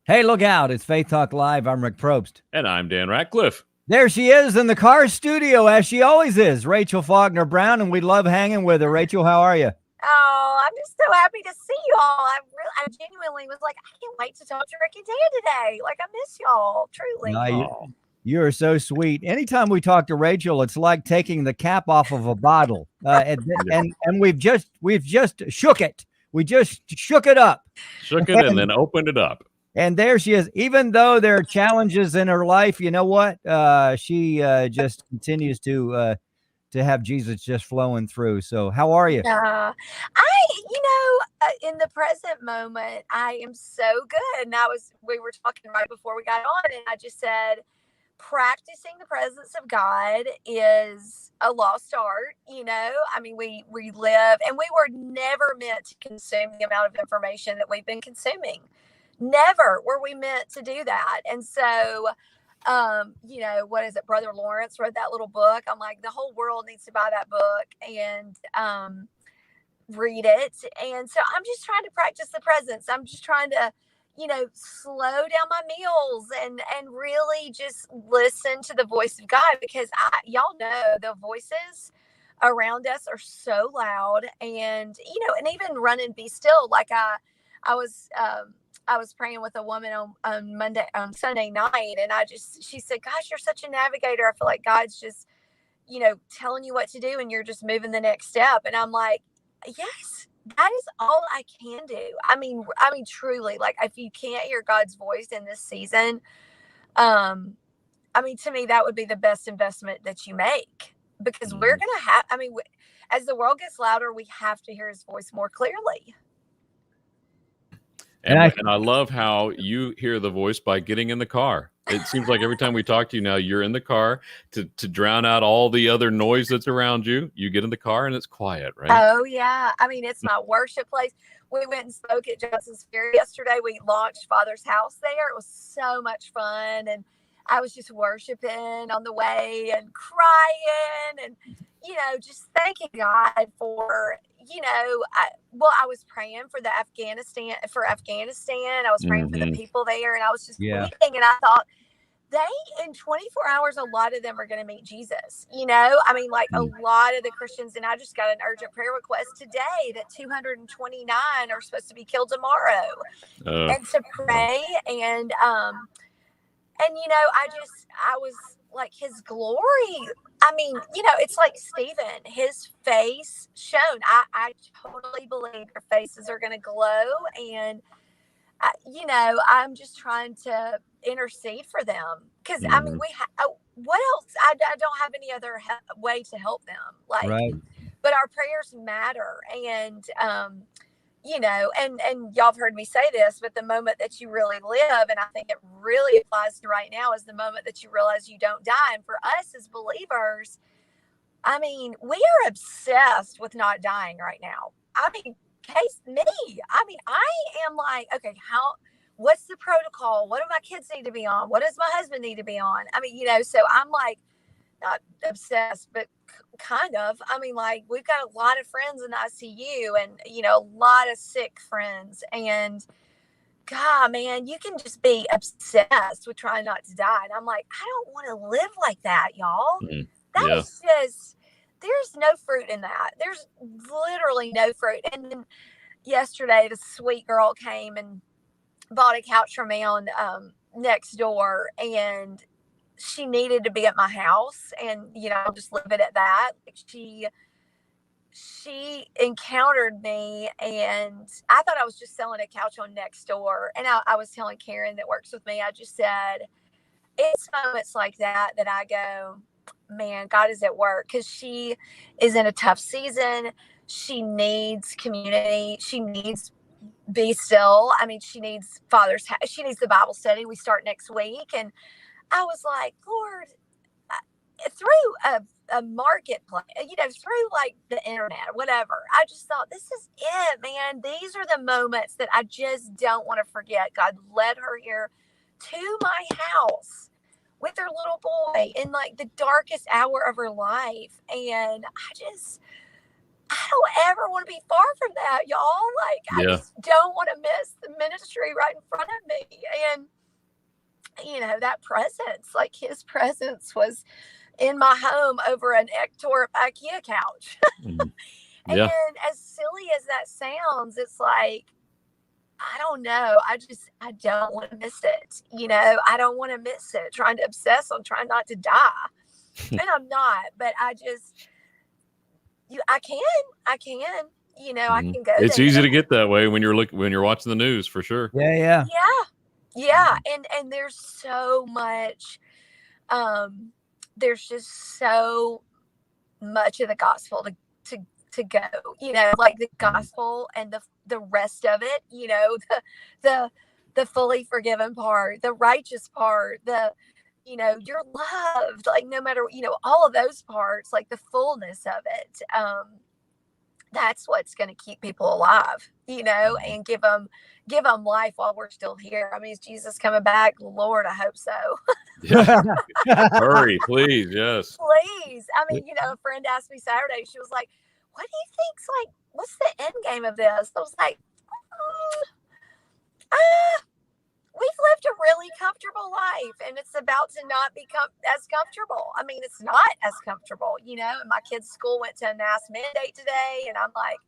Hey, look out. It's Faith Talk Live. I'm Rick Probst. And I'm Dan Ratcliffe. There she is in the car studio, as she always is, Rachel Faulkner Brown, and we love hanging with her. Rachel, how are you? Oh, I'm just so happy to see y'all. I genuinely was like, I can't wait to talk to Rick and Dan today. Like, I miss y'all, truly. You are so sweet. Anytime we talk to Rachel, it's like taking the cap off of a bottle, and we've just shook it. We just shook it up, and then opened it up. And there she is. Even though there are challenges in her life, you know what? She just continues to have Jesus just flowing through. So how are you? In the present moment, I am so good. And we were talking right before we got on, and I just said, practicing the presence of God is a lost art. I mean, we live, and we were never meant to consume the amount of information that we've been consuming. Never were we meant to do that. And so, what is it? Brother Lawrence wrote that little book. I'm like, the whole world needs to buy that book and read it. And so I'm just trying to practice the presence. I'm just trying to, slow down my meals and really just listen to the voice of God, because y'all know the voices around us are so loud, and, and even run and be still. Like I was praying with a woman on Sunday night, and she said, gosh, you're such a navigator. I feel like God's just, telling you what to do, and you're just moving the next step. And I'm like, yes, that is all I can do. I mean, truly, like, if you can't hear God's voice in this season, to me, that would be the best investment that you make, because we're going to have, as the world gets louder, we have to hear his voice more clearly. And I love how you hear the voice by getting in the car. It seems like every time we talk to you now, you're in the car to drown out all the other noise that's around you. You get in the car and it's quiet, right? Oh, yeah. It's my worship place. We went and spoke at Johnson's Ferry yesterday. We launched Father's House there. It was so much fun. And I was just worshiping on the way and crying and, just thanking God for, I was praying for Afghanistan. I was praying for the people there, and I was just weeping, and I thought, in 24 hours, a lot of them are going to meet Jesus. A lot of the Christians, and I just got an urgent prayer request today that 229 are supposed to be killed tomorrow, and to pray. And I was like, his glory. It's like Stephen, his face shone. I totally believe their faces are going to glow. And, I'm just trying to intercede for them. Because, what else? I don't have any other way to help them. Right. But our prayers matter. And, and y'all have heard me say this, but the moment that you really live, and I think it really applies to right now, is the moment that you realize you don't die. And for us as believers, we are obsessed with not dying right now. Case me. I am like, okay, what's the protocol? What do my kids need to be on? What does my husband need to be on? So I'm like, not obsessed, but kind of. We've got a lot of friends in ICU, and, a lot of sick friends. And God, man, you can just be obsessed with trying not to die. And I'm like, I don't want to live like that, y'all. Is just, there's no fruit in that. There's literally no fruit. And then yesterday, the sweet girl came and bought a couch from me on next door, and she needed to be at my house, and I'll just leave it at that. She encountered me, and I thought I was just selling a couch on Nextdoor. And I was telling Karen that works with me, I just said, it's moments like that I go, man, God is at work, because she is in a tough season. She needs community. She needs be still. She needs she needs the Bible study. We start next week. And I was like, Lord, through a marketplace, through like the internet or whatever, I just thought, this is it, man. These are the moments that I just don't want to forget. God led her here to my house with her little boy in like the darkest hour of her life. And I don't ever want to be far from that, y'all. Like, I Yeah. just don't want to miss the ministry right in front of me. And, that presence, like his presence was in my home over an Ector IKEA couch. Mhm. And Yeah. as silly as that sounds, it's like, I don't know. I don't want to miss it. I don't want to miss it. Trying to obsess on trying not to die. And I'm not, but I can. I can. I Mhm. can go It's to easy to him. get that way when you're watching the news, for sure. Yeah. Yeah. And there's so much, there's just so much of the gospel to go, like the gospel and the rest of it, the fully forgiven part, the righteous part, you're loved, like no matter, all of those parts, like the fullness of it. That's what's going to keep people alive, and give them life while we're still here. I mean, is Jesus coming back? Lord, I hope so. Yeah. Hurry, please. Yes. Please. I mean, a friend asked me Saturday, she was like, what do you think's like, what's the end game of this? I was like, we've lived a really comfortable life and it's about to not become as comfortable. I mean, it's not as comfortable, and my kid's school went to a mask mandate today, and I'm like,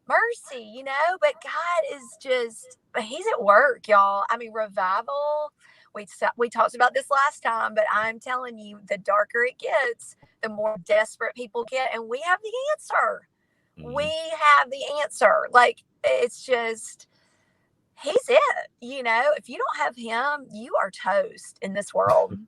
mercy, but God is just, he's at work, y'all. I mean, revival, we talked about this last time, but I'm telling you, the darker it gets, the more desperate people get, and we have the answer. We have the answer. Like, it's just, he's it. If you don't have him, you are toast in this world.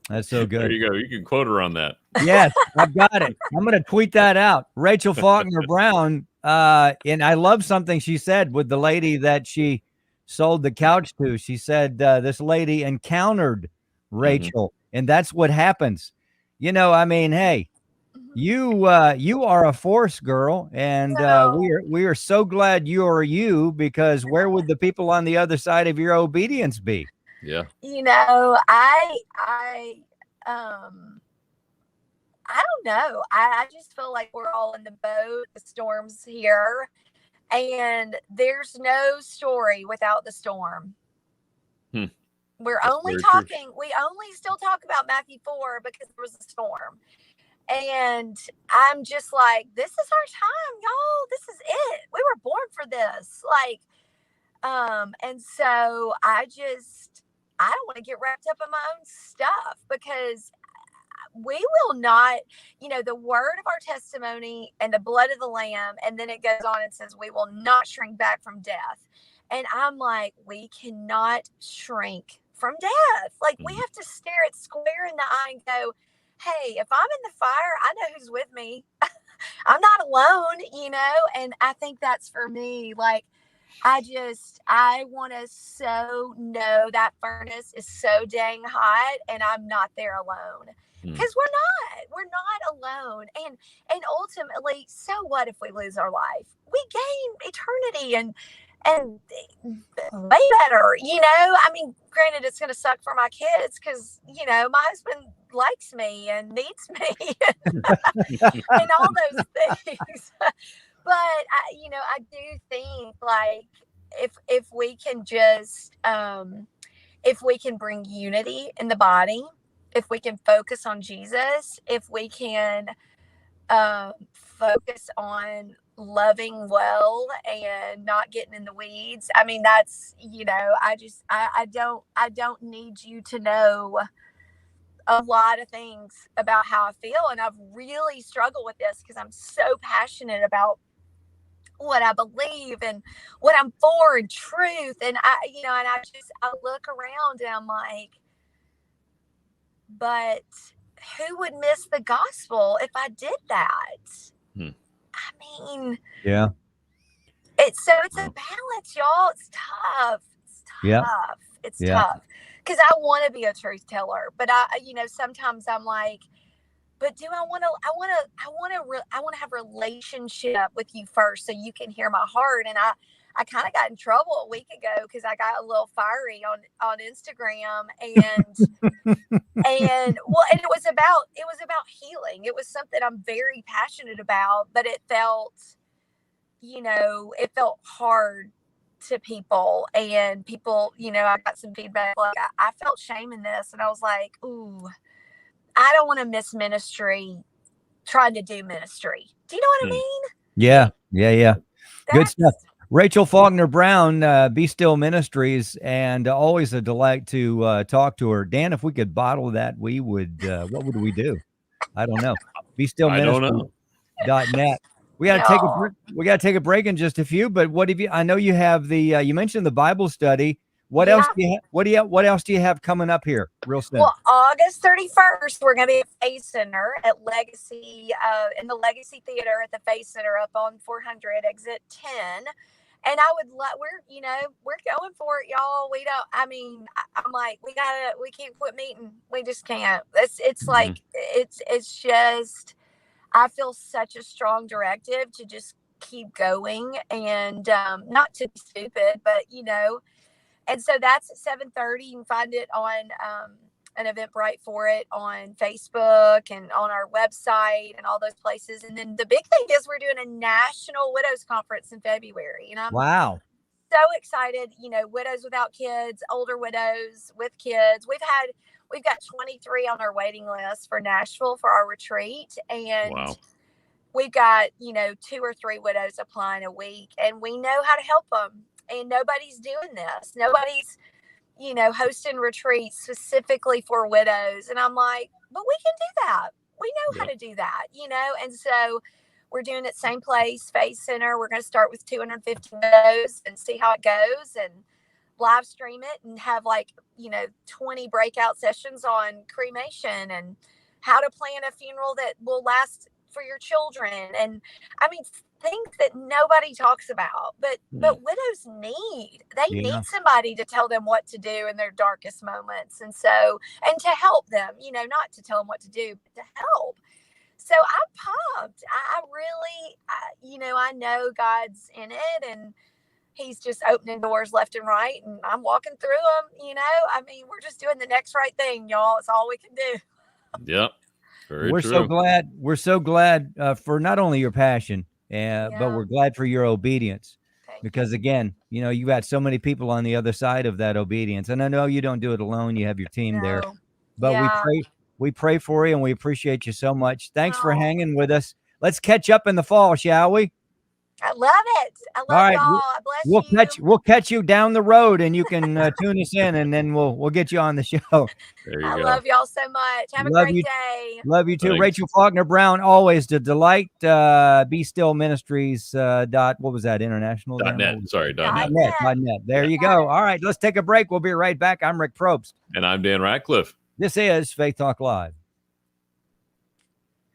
That's so good. There you go. You can quote her on that. Yes, I've got it. I'm going to tweet that out. Rachel Faulkner Brown. And I love something she said with the lady that she sold the couch to. She said this lady encountered Rachel, and that's what happens. I mean, hey, you are a force, girl, and we are so glad you are you, because where would the people on the other side of your obedience be? Yeah. I don't know. I just feel like we're all in the boat. The storm's here, and there's no story without the storm. We're only talking. We only still talk about Matthew 4 because there was a storm. And I'm just like, this is our time, y'all. This is it. We were born for this. Like, and so I don't want to get wrapped up in my own stuff, because we will not, the word of our testimony and the blood of the Lamb. And then it goes on and says, we will not shrink back from death. And I'm like, we cannot shrink from death. Like, we have to stare it square in the eye and go, hey, if I'm in the fire, I know who's with me. I'm not alone, and I think that's for me. Like, I want to so know that furnace is so dang hot and I'm not there alone, because we're not alone. And ultimately, so what if we lose our life? We gain eternity and way better, I mean, granted, it's going to suck for my kids because, my husband likes me and needs me and all those things. But I do think, like, if we can just, if we can bring unity in the body, if we can focus on Jesus, if we can focus on loving well and not getting in the weeds. I mean, that's, I don't need you to know a lot of things about how I feel. And I've really struggled with this because I'm so passionate about what I believe and what I'm for and truth. And I look around and I'm like, but who would miss the gospel if I did that? I mean, yeah, it's a balance, y'all. It's tough. It's tough because I want to be a truth teller, but sometimes I'm like, but do I want to have a relationship with you first so you can hear my heart? And I I kind of got in trouble a week ago because I got a little fiery on Instagram, and it was about healing. It was something I'm very passionate about, but it felt hard to people, and people, I got some feedback like I felt shame in this, and I was like, ooh, I don't want to miss ministry trying to do ministry. Do you know what I mean? Yeah. Good stuff. That's Rachel Faulkner Brown, Be Still Ministries, and always a delight to talk to her. Dan, if we could bottle that, we would. What would we do? I don't know. Be Still I don't know. Ministries.net. We got to take a break. We got to take a break in just a few. But what have you? I know you have the. You mentioned the Bible study. What else do you? What else do you have coming up here, real soon? Well, August 31st, we're going to be at Faith Center at Legacy, in the Legacy Theater at the Faith Center up on 400, exit 10. And I would love, we're going for it, y'all. We don't, I'm like, we can't quit meeting. We just can't. It's like, it's just, I feel such a strong directive to just keep going and not to be stupid, but, and so that's at 7:30. You can find it on an Eventbrite for it on Facebook and on our website and all those places. And then the big thing is we're doing a National Widows Conference in February. And I'm so excited, widows without kids, older widows with kids. We've got 23 on our waiting list for Nashville for our retreat. And we've got, 2 or 3 widows applying a week, and we know how to help them. And nobody's doing this. Nobody's, hosting retreats specifically for widows. And I'm like, but we can do that. We know how to do that, And so we're doing it same place, Faith Center. We're going to start with 250 widows and see how it goes, and live stream it and have 20 breakout sessions on cremation and how to plan a funeral that will last for your children. And things that nobody talks about, but widows need somebody to tell them what to do in their darkest moments. And to help them, not to tell them what to do, but to help. So I'm pumped. I really, I know God's in it, and he's just opening doors left and right, and I'm walking through them, we're just doing the next right thing, y'all. It's all we can do. Yep. Very We're true. so glad for not only your passion, but we're glad for your obedience. Because again, you got so many people on the other side of that obedience. And I know you don't do it alone. You have your team there. But we pray for you, and we appreciate you so much. Thanks for hanging with us. Let's catch up in the fall, shall we? I love it. I love y'all. I bless you. We'll catch you down the road, and you can tune us in, and then we'll get you on the show. There you go. I love y'all so much. Have a great day. Love you too. Thanks. Rachel Faulkner Brown, always the delight. Be Still Ministries. What was that? International. .net. Sorry. .net. .net. There you go. All right, let's take a break. We'll be right back. I'm Rick Probst. And I'm Dan Ratcliffe. This is Faith Talk Live.